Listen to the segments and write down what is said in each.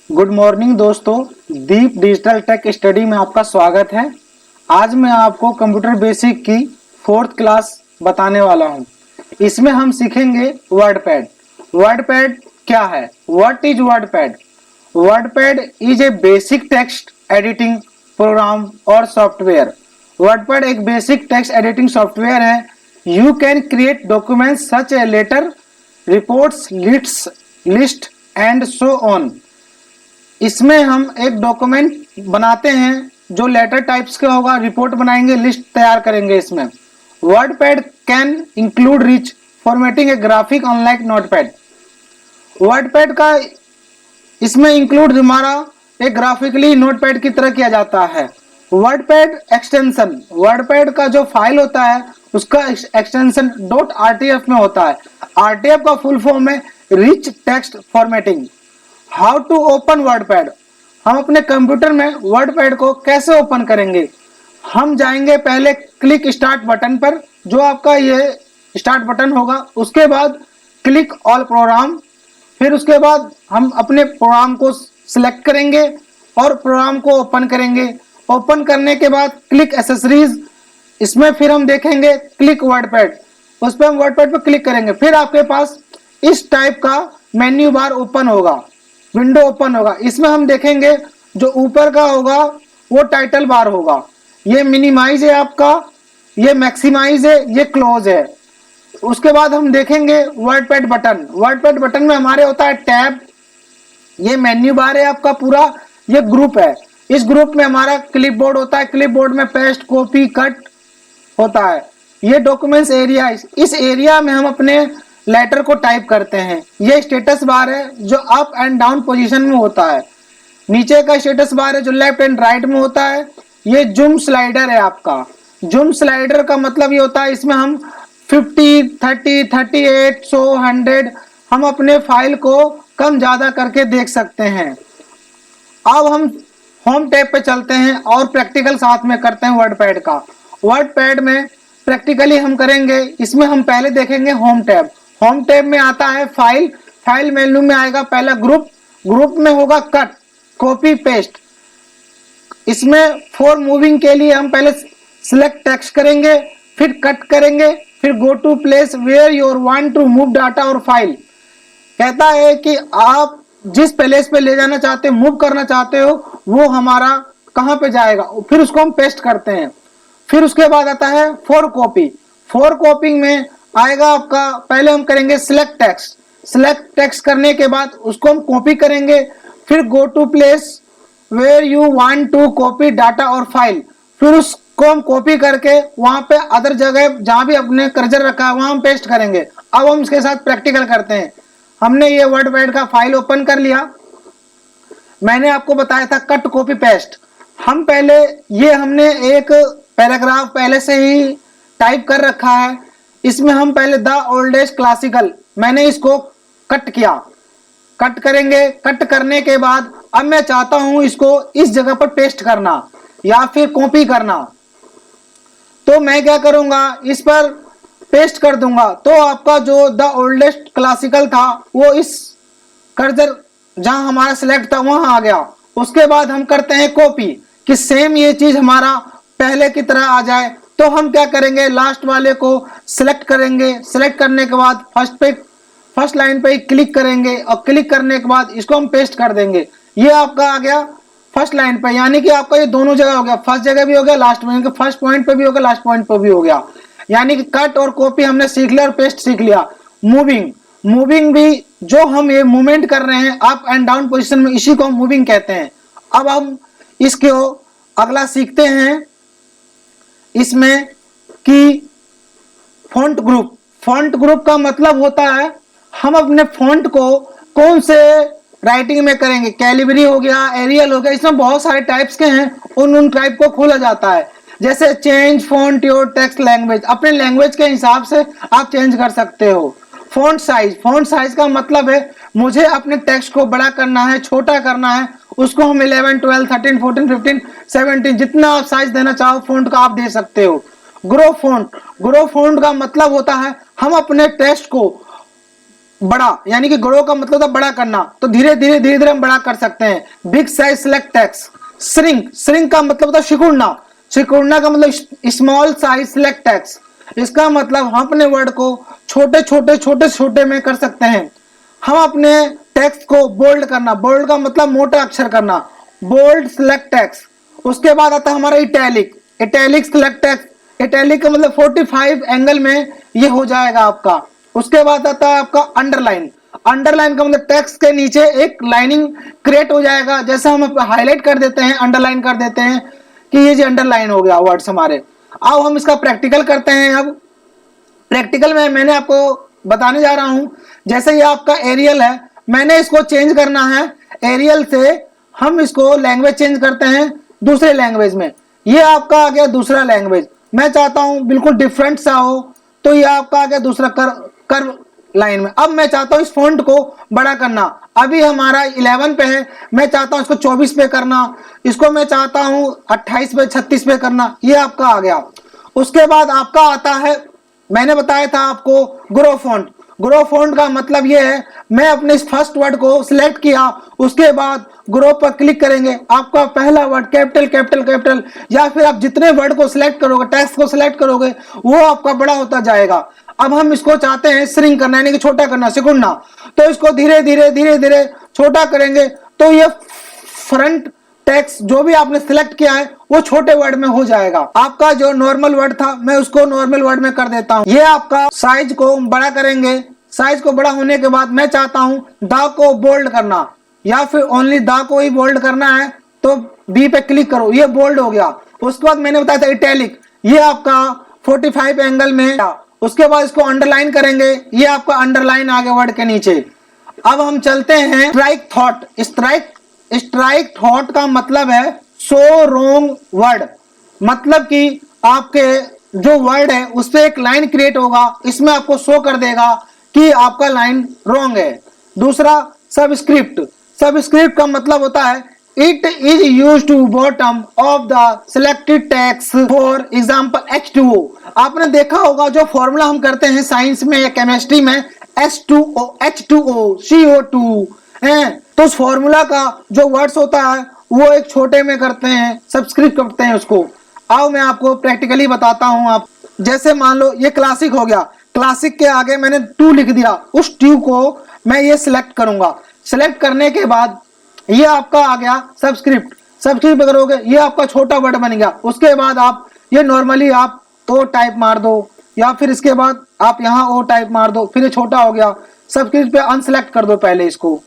Good morning दोस्तों। दीप digital tech study में आपका स्वागत है। आज मैं आपको कंप्यूटर बेसिक की 4th क्लास बताने वाला हूं। इसमें हम सीखेंगे वर्डपैड। वर्डपैड क्या है? What is WordPad? WordPad is a basic text editing program और सॉफ्टवेयर। वर्डपैड एक बेसिक टेक्स्ट एडिटिंग सॉफ्टवेयर है। You can create documents such a letter, reports, list and so on. इसमें हम एक डॉक्यूमेंट बनाते हैं जो लेटर टाइप्स का होगा, रिपोर्ट बनाएंगे, लिस्ट तैयार करेंगे। इसमें WordPad can include rich formatting A graphic unlike notepad. WordPad का इसमें इंक्लूड हमारा एक ग्राफिकली नोटपैड की तरह किया जाता है। वर्डपैड एक्सटेंशन, वर्डपैड का जो फाइल होता है उसका एक्सटेंशन .rtf में होता है। rtf का फुल फॉर्म है rich text formatting. How to open WordPad? हम अपने कंप्यूटर में वर्डपैड को कैसे ओपन करेंगे? हम जाएंगे पहले क्लिक स्टार्ट बटन पर, जो आपका ये स्टार्ट बटन होगा। उसके बाद क्लिक ऑल प्रोग्राम, फिर उसके बाद हम अपने प्रोग्राम को सिलेक्ट करेंगे और प्रोग्राम को ओपन करेंगे। ओपन करने के बाद क्लिक एसेसरीज, इसमें फिर हम देखेंगे क्लिक वर्डपैड, उस पर हम वर्डपैड पर क्लिक करेंगे। फिर आपके पास इस टाइप का मेन्यू बार ओपन होगा, विंडो ओपन होगा। इसमें हम देखेंगे जो ऊपर का होगा वो टाइटल बार होगा। ये मिनिमाइज है आपका, ये मैक्सिमाइज है, ये क्लोज है। उसके बाद हम देखेंगे वर्डपैड बटन। वर्डपैड बटन में हमारे होता है टैब, ये मेन्यू बार है आपका पूरा, ये ग्रुप है। इस ग्रुप में हमारा क्लिपबोर्ड होता है, क्लिपबोर्ड में पेस्ट, कॉपी, कट होता है। ये डॉक्यूमेंट्स एरिया, इस एरिया में हम अपने लेटर को टाइप करते हैं। ये स्टेटस बार है जो अप एंड डाउन पोजीशन में होता है। नीचे का स्टेटस बार है जो लेफ्ट एंड राइट में होता है। ये जूम स्लाइडर है आपका। जूम स्लाइडर का मतलब ये होता है इसमें हम 50, 30, 38, 100, 100 हम अपने फाइल को कम ज्यादा करके देख सकते हैं। अब हम होम टैब पे चलते हैं और प्रैक्टिकल साथ में करते हैं वर्डपैड का। वर्डपैड में प्रैक्टिकली हम करेंगे। इसमें हम पहले देखेंगे होम टैब। होम टैब में आता है फाइल, फाइल मेन्यू में आएगा पहला ग्रुप, ग्रुप में होगा कट, कॉपी, पेस्ट। इसमें फॉर मूविंग के लिए हम पहले सिलेक्ट टेक्स्ट करेंगे, फिर कट करेंगे, फिर go to place where your want to move data और फाइल। कहता है कि आप जिस प्लेस पे ले जाना चाहते हो, मूव करना चाहते हो, वो हमारा कहाँ पे जाएगा, फिर उसको हम पेस्ट करते हैं। फिर उसके बाद आता है फॉर कॉपी। फॉर कॉपिंग में आएगा आपका, पहले हम करेंगे सिलेक्ट टेक्स्ट। सिलेक्ट टेक्स्ट करने के बाद उसको हम कॉपी करेंगे, फिर go to place where you want to copy data और फाइल। फिर उसको हम कॉपी करके वहां पे अदर जगह जहां भी अपने कर्सर रखा है वहां हम पेस्ट करेंगे। अब हम इसके साथ प्रैक्टिकल करते हैं। हमने ये वर्डपैड का फाइल ओपन कर लिया। मैंने आपको बताया था कट, कॉपी, पेस्ट। हम पहले ये हमने एक पैराग्राफ पहले से ही टाइप कर रखा है। इसमें हम पहले द ओल्डेस्ट क्लासिकल, मैंने इसको कट किया। कट करेंगे, कट करने के बाद अब मैं चाहता हूं इसको इस जगह पर पेस्ट करना या फिर कॉपी करना, तो मैं क्या करूंगा, इस पर पेस्ट कर दूंगा। तो आपका जो द ओल्डेस्ट क्लासिकल था वो इस कर्सर जहां हमारा सिलेक्ट था वहां आ गया। उसके बाद हम करते हैं कॉपी, कि सेम ये चीज हमारा पहले की तरह आ जाए। तो हम क्या करेंगे, लास्ट वाले को सिलेक्ट करेंगे। सिलेक्ट करने के बाद फर्स्ट लाइन पे क्लिक करेंगे और क्लिक करने के बाद इसको हम पेस्ट कर देंगे। ये आपका आ गया फर्स्ट लाइन पे, यानी कि आपका ये दोनों जगह हो गया, फर्स्ट जगह भी हो गया, लास्ट में, फर्स्ट पॉइंट पे भी हो गया, लास्ट पॉइंट पे भी हो गया। यानी कि कट और कॉपी हमने सीख लिया और पेस्ट सीख लिया। मूविंग, मूविंग भी जो हम ये मूवमेंट कर रहे हैं अप एंड डाउन पोजीशन में, इसी को हम मूविंग कहते हैं। अब हम इसको अगला सीखते हैं इसमें कि फॉन्ट ग्रुप। फॉन्ट ग्रुप का मतलब होता है हम अपने फॉन्ट को कौन से राइटिंग में करेंगे। कैलिबरी हो गया, एरियल हो गया, इसमें बहुत सारे टाइप्स के हैं। उन टाइप को खोला जाता है। जैसे change font your text language, अपने लैंग्वेज के हिसाब से आप चेंज कर सकते हो। फॉन्ट साइज, फॉन्ट साइज का मतलब है मुझे अपने टेक्स्ट को बड़ा करना है, छोटा करना है, उसको हम 11, 12, 13, 14, 15, 17 जितना आप साइज देना चाहो फॉन्ट का आप दे सकते हो। ग्रो फॉन्ट, ग्रो फॉन्ट का मतलब होता है हम अपने टेक्स्ट को बड़ा, यानी कि ग्रो का मतलब था बड़ा करना, तो धीरे धीरे हम बड़ा कर सकते हैं। Big size select text. Shrink का मतलब होता है सिकुड़ना, सिकुड़ना का मतलब स्मॉल साइज सिलेक्ट टेक्स्ट। इसका मतलब हम अपने वर्ड को छोटे में कर सकते हैं। हम अपने टेक्स्ट को बोल्ड करना, बोल्ड का मतलब मोटा अक्षर करना, बोल्ड सिलेक्ट टेक्स्ट। उसके बाद आता है हमारा italic, italic select text. Italic का मतलब 45 एंगल में ये हो जाएगा आपका। उसके बाद आता है आपका अंडरलाइन, अंडरलाइन का मतलब टेक्स्ट के नीचे एक लाइनिंग क्रिएट हो जाएगा, जैसे हम हाईलाइट कर देते हैं, अंडरलाइन कर देते हैं कि ये जो अंडरलाइन हो गया वर्ड्स हमारे। अब हम इसका प्रैक्टिकल करते हैं। अब प्रैक्टिकल में मैंने आपको बताने जा रहा हूं, जैसे ये आपका एरियल है, मैंने इसको चेंज करना है। एरियल से हम इसको लैंग्वेज चेंज करते हैं दूसरे लैंग्वेज में। ये आपका आ गया दूसरा लैंग्वेज, मैं चाहता हूं बिल्कुल डिफरेंट सा हो, तो ये आपका आ गया दूसरा कर्व लाइन में। अब मैं चाहता हूं इस फॉन्ट को बड़ा करना, अभी हमारा 11 पे है, मैं चाहता हूं इसको 24 पे करना, इसको मैं चाहता हूं 28 पे 36 पे करना, ये आपका आ गया। उसके बाद आपका आता है, मैंने बताया था आपको ग्रो फॉन्ट। ग्रो फॉन्ट का मतलब ये है, मैं अपने इस फर्स्ट वर्ड को सिलेक्ट किया, उसके बाद ग्रो पर क्लिक करेंगे, आपका पहला वर्ड कैपिटल कैपिटल कैपिटल, या फिर आप जितने वर्ड को सिलेक्ट करोगे, टेक्स्ट को सिलेक्ट करोगे, वो आपका बड़ा होता जाएगा। अब हम इसको चाहते हैं श्रिंक करना, यानी कि छोटा करना, सिकुड़ना, तो इसको धीरे धीरे छोटा करेंगे, तो ये फ्रंट टेक्स्ट जो भी आपने सिलेक्ट किया है वो छोटे वर्ड में हो जाएगा। आपका जो नॉर्मल वर्ड था मैं उसको नॉर्मल वर्ड में कर देता हूं। ये आपका साइज को बड़ा करेंगे, साइज को बड़ा होने के बाद मैं चाहता हूं द को बोल्ड करना, या फिर ओनली द को ही बोल्ड करना है तो बी पे क्लिक करो, ये बोल्ड हो गया। उसके बाद मैंने बताया था इटैलिक, ये आपका 45 एंगल में। उसके बाद इसको अंडरलाइन करेंगे, ये आपका अंडरलाइन आ गया वर्ड के नीचे। अब हम चलते हैं स्ट्राइक थॉट। स्ट्राइक थॉट का मतलब है सो रोंग वर्ड, मतलब कि आपके जो वर्ड है उस पर एक लाइन क्रिएट होगा, इसमें आपको शो कर देगा कि आपका लाइन रॉन्ग है। दूसरा सबस्क्रिप्ट, सबस्क्रिप्ट का मतलब होता है it is used to bottom of the selected text, for example H2O। आपने देखा होगा जो फॉर्मूला हम करते हैं साइंस में या केमिस्ट्री में, H2O H2O CO2 है, तो उस फॉर्मूला का जो वर्ड्स होता है वो एक छोटे में करते हैं, सबस्क्रिप्ट करते हैं उसको। आओ मैं आपको प्रैक्टिकली बताता हूं। आप जैसे मान लो ये क्लासिक हो गया, क्लासिक के आगे मैंने 2 लिख दिया, उस 2 को मैं ये सिलेक्ट करूंगा। सिलेक्ट करने के बाद ये आपका आ गया सबस्क्रिप्ट, सबस्क्रिप्ट करोगे ये आपका छोटा वर्ड बन गया। उसके बाद आप ये नॉर्मली आप ओ टाइप मार दो, या फिर इसके बाद आप यहाँ ओ टाइप मार दो, फिर ये छोटा हो गया। सबस्क्रिप्ट पे अनसेलेक्ट कर दो पहले इसको,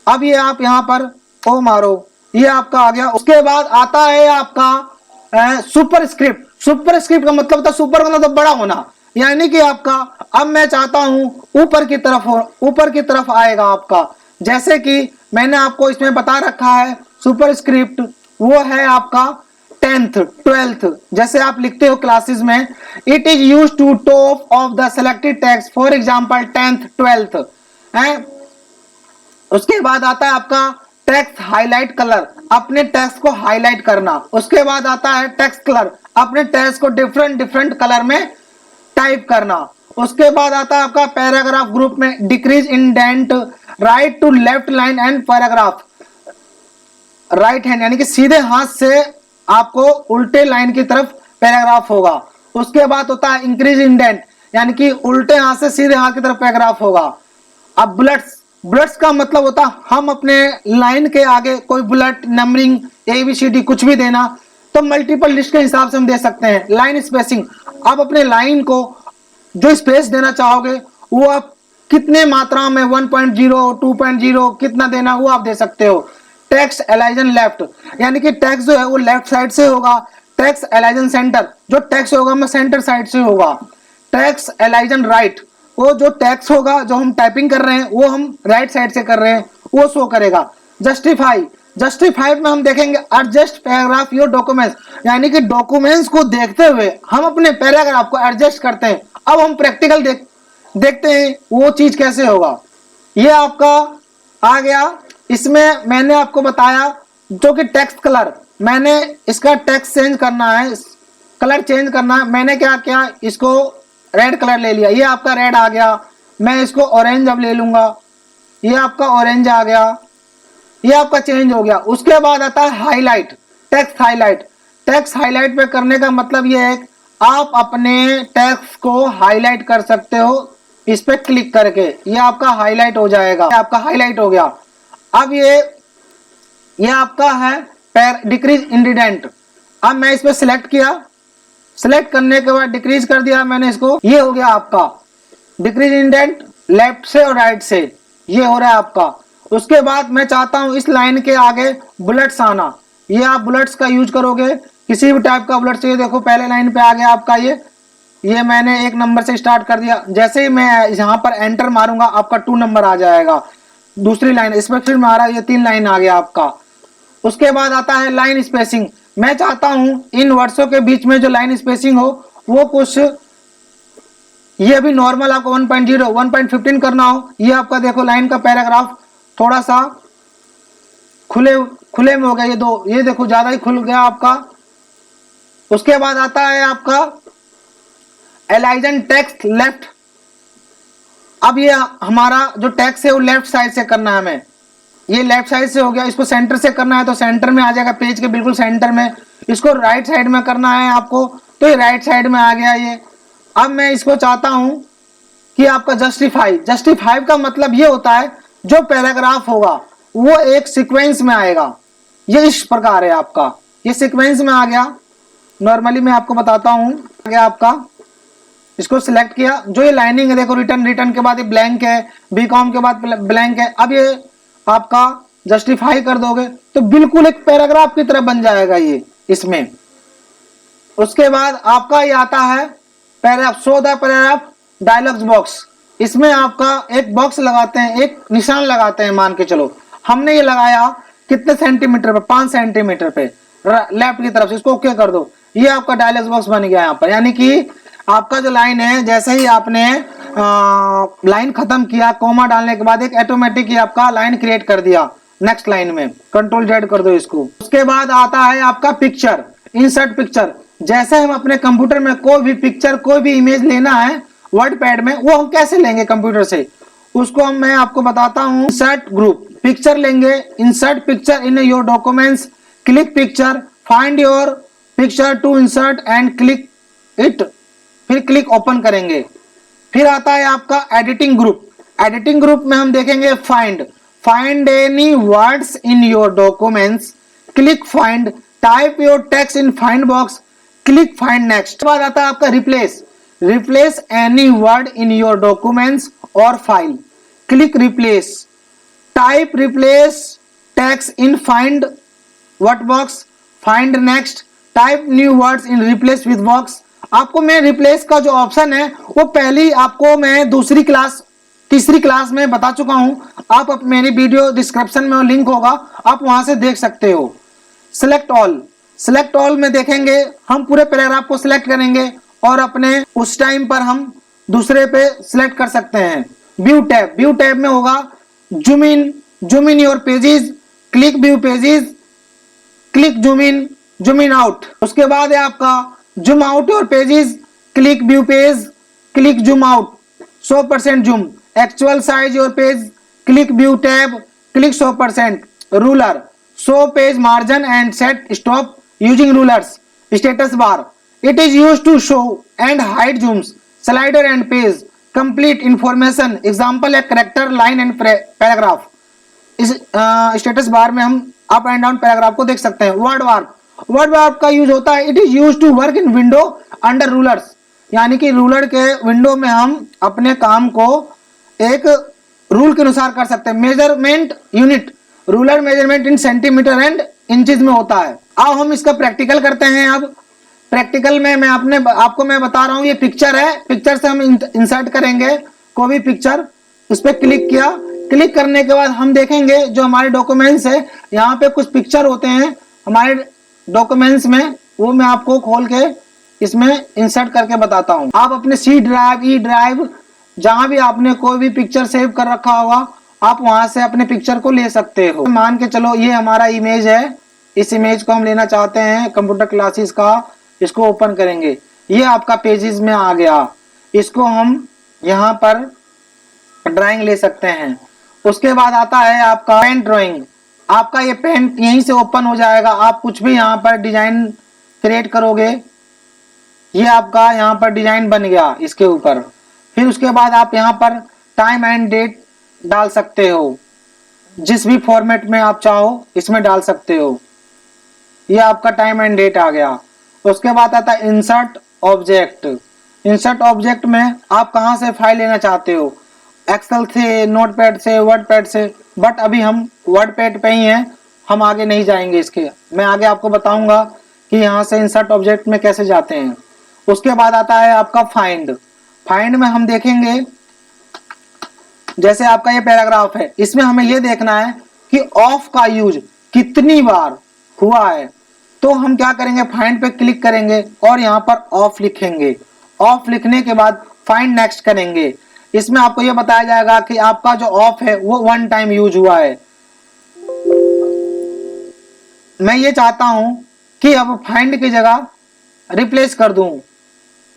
अब ये आप यहाँ पर ओ मारो, ये आपका आ गया। उसके बाद आता है आपका सुपरस्क्रिप्ट। सुपरस्क्रिप्ट का मतलब था सुपर मतलब तो बड़ा होना, यानी कि आपका अब मैं चाहता हूं ऊपर की तरफ हो, ऊपर की तरफ आएगा आपका। जैसे कि मैंने आपको इसमें बता रखा है सुपरस्क्रिप्ट वो है आपका 10th 12th, जैसे आप लिखते हो क्लासेस में it is used to top of the selected text, for example 10th 12th है। उसके बाद आता है आपका टेक्स्ट हाईलाइट कलर, अपने टेक्स्ट को हाईलाइट करना। उसके बाद आता है टेक्स्ट कलर, अपने टेक्स्ट को डिफरेंट कलर में टाइप करना। उसके बाद आता है आपका पैराग्राफ ग्रुप में decrease indent, right to left line and paragraph, right hand यानी कि सीधे हाथ से आपको उल्टे लाइन की तरफ पैराग्राफ होगा। उसके बाद होता है इंक्रीज इंडेंट, यानी कि उल्टे हाथ से सीधे हाथ की तरफ पैराग्राफ होगा। अब बुलेट्स, बुलेट्स का मतलब होता है हम अपने लाइन के आगे कोई बुलेट नंबरिंग ABCD कुछ भी देना, तो मल्टीपल लिस्ट के हिसाब से हम दे सकते हैं। लाइन स्पेसिंग, आप अपने लाइन को जो स्पेस देना चाहोगे वो आप कितने मात्रा में 1.0 2.0 कितना देना वो आप दे सकते हो। टेक्स्ट एलाइजन लेफ्ट, यानी कि टेक्स्ट जो है वो लेफ्ट साइड से होगा। टेक्स्ट एलाइजन सेंटर, जो टेक्स्ट होगा वो सेंटर साइड से होगा। टेक्स्ट एलाइजन राइट, वो जो टेक्स्ट होगा जो हम टाइपिंग कर रहे हैं वो हम राइट साइड से कर रहे हैं वो शो करेगा। जस्टिफाई, जस्टिफाई में हम देखेंगे एडजस्ट पैराग्राफ योर डॉक्यूमेंट्स, यानी कि डॉक्यूमेंट्स को देखते हुए हम अपने पैराग्राफ को एडजस्ट करते हैं। अब हम प्रैक्टिकल देखते हैं वो चीज कैसे होगा। ये आपका आ गया, इसमें मैंने आपको बताया जो कि टेक्स्ट कलर, मैंने इसका टेक्स्ट चेंज करना है, कलर चेंज करना है। मैंने क्या किया, इसको रेड कलर ले लिया, ये आपका रेड आ गया। मैं इसको ऑरेंज अब ले लूंगा, ये आपका ऑरेंज आ गया, ये आपका चेंज हो गया। उसके बाद आता है highlight, text highlight. Text highlight पे करने का मतलब ये है आप अपने टेक्स्ट को हाईलाइट कर सकते हो इस पे क्लिक करके, ये आपका हाईलाइट हो जाएगा, आपका हाईलाइट हो गया। अब ये आपका है डिक्रीज इंडिडेंट। अब मैं इस पे सिलेक्ट किया, सिलेक्ट करने के बाद डिक्रीज कर दिया मैंने इसको, ये हो गया आपका डिक्रीज इंडेंट लेफ्ट से और राइट से, ये हो रहा है आपका। उसके बाद मैं चाहता हूं इस लाइन के आगे बुलेट्स आना, ये आप बुलेट्स का यूज करोगे, किसी भी टाइप का बुलेट चाहिए। देखो पहले लाइन पे आ गया आपका ये मैंने 1 नंबर से स्टार्ट कर दिया, जैसे ही मैं यहाँ पर एंटर मारूंगा आपका 2 नंबर आ जाएगा। दूसरी लाइन इसमें फिर मारा, ये 3 लाइन आ गया आपका। उसके बाद आता है लाइन स्पेसिंग। मैं चाहता हूं इन वर्ड्सों के बीच में जो लाइन स्पेसिंग हो वो कुछ, ये अभी नॉर्मल आपको 1.0 1.15 करना हो, ये आपका देखो लाइन का पैराग्राफ थोड़ा सा खुले में हो गया, ये देखो ज्यादा ही खुल गया आपका। उसके बाद आता है आपका एलाइजन टेक्स्ट लेफ्ट। अब ये हमारा जो टेक्स्ट है वो लेफ्ट साइड से करना है हमें, ये लेफ्ट साइड से हो गया। इसको सेंटर से करना है तो सेंटर में आ जाएगा, पेज के बिल्कुल सेंटर में। इसको राइट साइड में करना है आपको तो ये राइट साइड में आ गया ये। अब मैं इसको चाहता हूं कि आपका जस्टिफाई का मतलब ये होता है जो पैराग्राफ होगा वो एक सीक्वेंस में आएगा, ये इस प्रकार है आपका, ये सीक्वेंस में आ गया। नॉर्मली मैं आपको बताता हूं, आ गया आपका, इसको सिलेक्ट किया, जो ये लाइनिंग है देखो रिटर्न के बाद ये ब्लैंक है, बीकॉम के बाद ब्लैंक है। अब ये आपका जस्टिफाई कर दोगे तो बिल्कुल एक पैराग्राफ की तरह बन जाएगा ये इसमें। उसके बाद आपका ये आता है paragraph, show the paragraph dialogues box. इसमें आपका एक बॉक्स लगाते हैं, एक निशान लगाते हैं, मान के चलो हमने ये लगाया कितने सेंटीमीटर पे, 5 सेंटीमीटर पे लेफ्ट की तरफ से, इसको ओके कर दो, ये आपका डायलॉग्स बॉक्स बन गया यहाँ पर। यानी कि आपका जो लाइन है जैसे ही आपने लाइन खत्म किया कोमा डालने के बाद एक ऑटोमेटिक ही आपका लाइन क्रिएट कर दिया नेक्स्ट लाइन में, कंट्रोल जेड कर दो इसको। उसके बाद आता है आपका पिक्चर, इंसर्ट पिक्चर। जैसे हम अपने कंप्यूटर में कोई भी पिक्चर, कोई भी इमेज लेना है वर्ड पैड में, वो हम कैसे लेंगे कंप्यूटर से, उसको मैं आपको बताता हूँ। इंसर्ट ग्रुप, पिक्चर लेंगे, insert picture in your documents, click picture, find your picture to insert and click it, फिर क्लिक ओपन करेंगे। फिर आता है आपका एडिटिंग ग्रुप। एडिटिंग ग्रुप में हम देखेंगे find any words in your documents, click find, type your text in find box, click find next. बाद आता है आपका replace any word in your documents और file, click replace, type replace text in find what box, find next, type new words in replace with box. आपको मैं replace का जो option है वो पहली आपको मैं तीसरी क्लास में बता चुका हूं, आप मेरी वीडियो डिस्क्रिप्शन में लिंक होगा, आप वहां से देख सकते हो। सिलेक्ट ऑल में देखेंगे हम पूरे पैराग्राफ को सिलेक्ट करेंगे और अपने उस टाइम पर हम दूसरे पे सिलेक्ट कर सकते हैं। व्यू टैब में होगा zoom in your pages, click view pages, click zoom in out. उसके बाद है आपका zoom out your pages, click view page, click zoom out, 100% zoom, actual size your page, click view tab, click 100%, ruler, show page margin and set stop using rulers, status bar, it is used to show and hide zooms, slider and page, complete information, example है character, line and paragraph. इस status bar में हम up and down paragraph को देख सकते हैं। Word warp का use होता है, it is used to work in window under rulers, यानी कि रूलर के विंडो में हम अपने काम को एक रूल के अनुसार कर सकते हैं। Measurement unit, ruler measurement in centimetre and inches में होता है। अब हम इसका प्रैक्टिकल करते हैं। अब प्रैक्टिकल में मैं आपको मैं बता रहा हूं, ये पिक्चर है, पिक्चर से हम इंसर्ट करेंगे कोई भी पिक्चर, उस पर क्लिक किया, क्लिक करने के बाद हम देखेंगे जो हमारे डॉक्यूमेंट्स है, यहाँ पे कुछ पिक्चर होते हैं हमारे डॉक्यूमेंट्स में, वो मैं आपको खोल के इसमें इंसर्ट करके बताता हूं। आप अपने सी ड्राइव, ई ड्राइव, जहां भी आपने कोई भी पिक्चर सेव कर रखा होगा आप वहां से अपने पिक्चर को ले सकते हो। मान के चलो ये हमारा इमेज है, इस इमेज को हम लेना चाहते हैं कंप्यूटर क्लासेस का, इसको ओपन करेंगे, ये आपका पेजेस में आ गया। इसको हम यहाँ पर ड्राइंग ले सकते हैं। उसके बाद आता है आपका पेन ड्राइंग। आपका ये पेन यहीं से ओपन हो जाएगा, आप कुछ भी यहाँ पर डिजाइन क्रिएट करोगे, ये आपका यहाँ पर डिजाइन बन गया इसके ऊपर। फिर उसके बाद आप यहाँ पर टाइम एंड डेट डाल सकते हो, जिस भी फॉर्मेट में आप चाहो इसमें डाल सकते हो। ये आपका टाइम एंड डेट आ गया। उसके बाद आता है इंसर्ट ऑब्जेक्ट। इंसर्ट ऑब्जेक्ट में आप कहाँ से फाइल लेना चाहते हो, एक्सेल से, नोटपैड से, वर्डपैड से, बट अभी हम वर्डपैड पे ही हैं, हम आगे नहीं जाएंगे इसके। मैं आगे आपको बताऊंगा कि यहाँ से इंसर्ट ऑब्जेक्ट में कैसे जाते हैं। उसके बाद आता है आपका फाइंड। फाइंड में हम देखेंगे, जैसे आपका ये पैराग्राफ है, इसमें हमें ये देखना है कि ऑफ का यूज कितनी बार हुआ है। तो हम क्या करेंगे, फाइंड पे क्लिक करेंगे और यहाँ पर ऑफ लिखेंगे। ऑफ लिखने के बाद फाइंड नेक्स्ट करेंगे। इसमें आपको ये बताया जाएगा कि आपका जो ऑफ है वो 1 टाइम यूज हुआ है। मैं ये चाहता हूं कि अब फाइंड की जगह रिप्लेस कर दूं,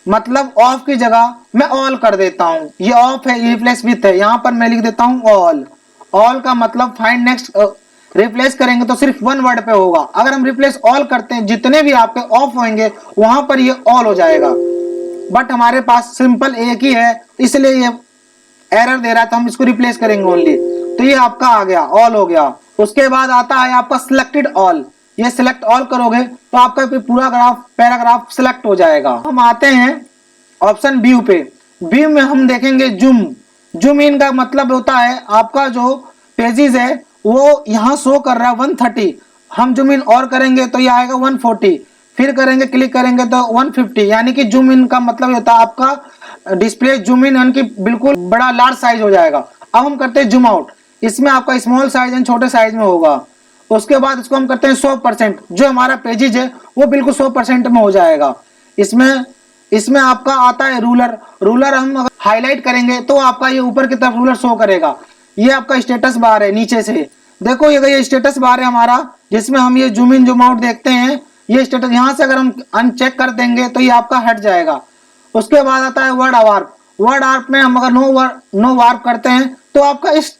मतलब ऑफ की जगह मैं ऑल कर देता हूं। ये ऑफ है, ये रिप्लेस विथ है, यहां पर मैं लिख देता हूं ऑल। ऑल का मतलब फाइंड नेक्स्ट रिप्लेस करेंगे तो सिर्फ 1 वर्ड पे होगा। अगर हम रिप्लेस ऑल करते हैं, जितने भी आपके ऑफ होंगे वहां पर ये ऑल हो जाएगा। बट हमारे पास सिंपल एक ही है, इसलिए ये एरर दे रहा है, तो हम इसको रिप्लेस करेंगे ओनली। तो ये आपका आ गया, ऑल हो गया। उसके बाद आता है आपका सिलेक्टेड ऑल। ये सिलेक्ट ऑल करोगे तो आपका पूरा ग्राफ पैराग्राफ सिलेक्ट हो जाएगा। हम आते हैं ऑप्शन व्यू पे। व्यू में हम देखेंगे जूम। जूम इन का मतलब होता है आपका जो पेजेस है वो यहाँ शो कर रहा है 130, हम जूम इन और करेंगे तो ये आएगा 140, फिर करेंगे क्लिक करेंगे तो 150। यानी कि जूम इन का मतलब होता है आपका डिस्प्ले जूम इन यानी कि बिल्कुल बड़ा लार्ज साइज हो जाएगा। अब हम करते हैं जूम आउट। इसमें आपका स्मॉल साइज एंड छोटे साइज में होगा। उसके बाद इसको हम करते हैं 100%, जो हमारा पेजेज है वो बिल्कुल 100% में हो जाएगा। इसमें आपका आता है रूलर। रूलर हम अगर हाईलाइट करेंगे तो आपका ये ऊपर की तरफ रूलर शो करेगा। ये आपका स्टेटस बार है, नीचे से देखो ये स्टेटस बार है हमारा, जिसमें हम ये जूम इन जूम आउट देखते हैं। ये स्टेटस यहाँ से अगर हम अनचेक कर देंगे तो ये आपका हट जाएगा। उसके बाद आता है वर्ड वार्प। वर्ड वार्प में हम अगर नो वार्प करते हैं तो आपका इस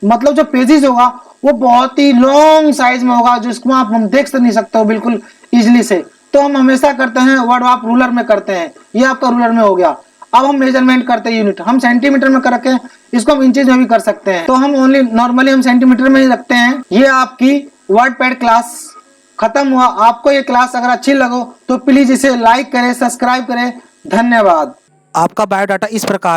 मतलब जो पेजेस होगा वो बहुत ही लॉन्ग साइज में होगा, जिसको आप हम देख नहीं सकते हो बिल्कुल इजिली से। तो हम हमेशा करते हैं वर्ड वार्प रूलर में करते हैं। ये आपका रूलर में हो गया। अब हम मेजरमेंट करते हैं यूनिट, हम सेंटीमीटर में कर रखे हैं, इसको हम इंचेस में भी कर सकते हैं। तो हम ओनली नॉर्मली हम सेंटीमीटर में ही रखते हैं। ये आपकी वर्डपैड क्लास खत्म हुआ। आपको ये क्लास अगर अच्छी लगो तो प्लीज इसे लाइक करें, सब्सक्राइब करें। धन्यवाद। आपका बायोडाटा इस प्रकार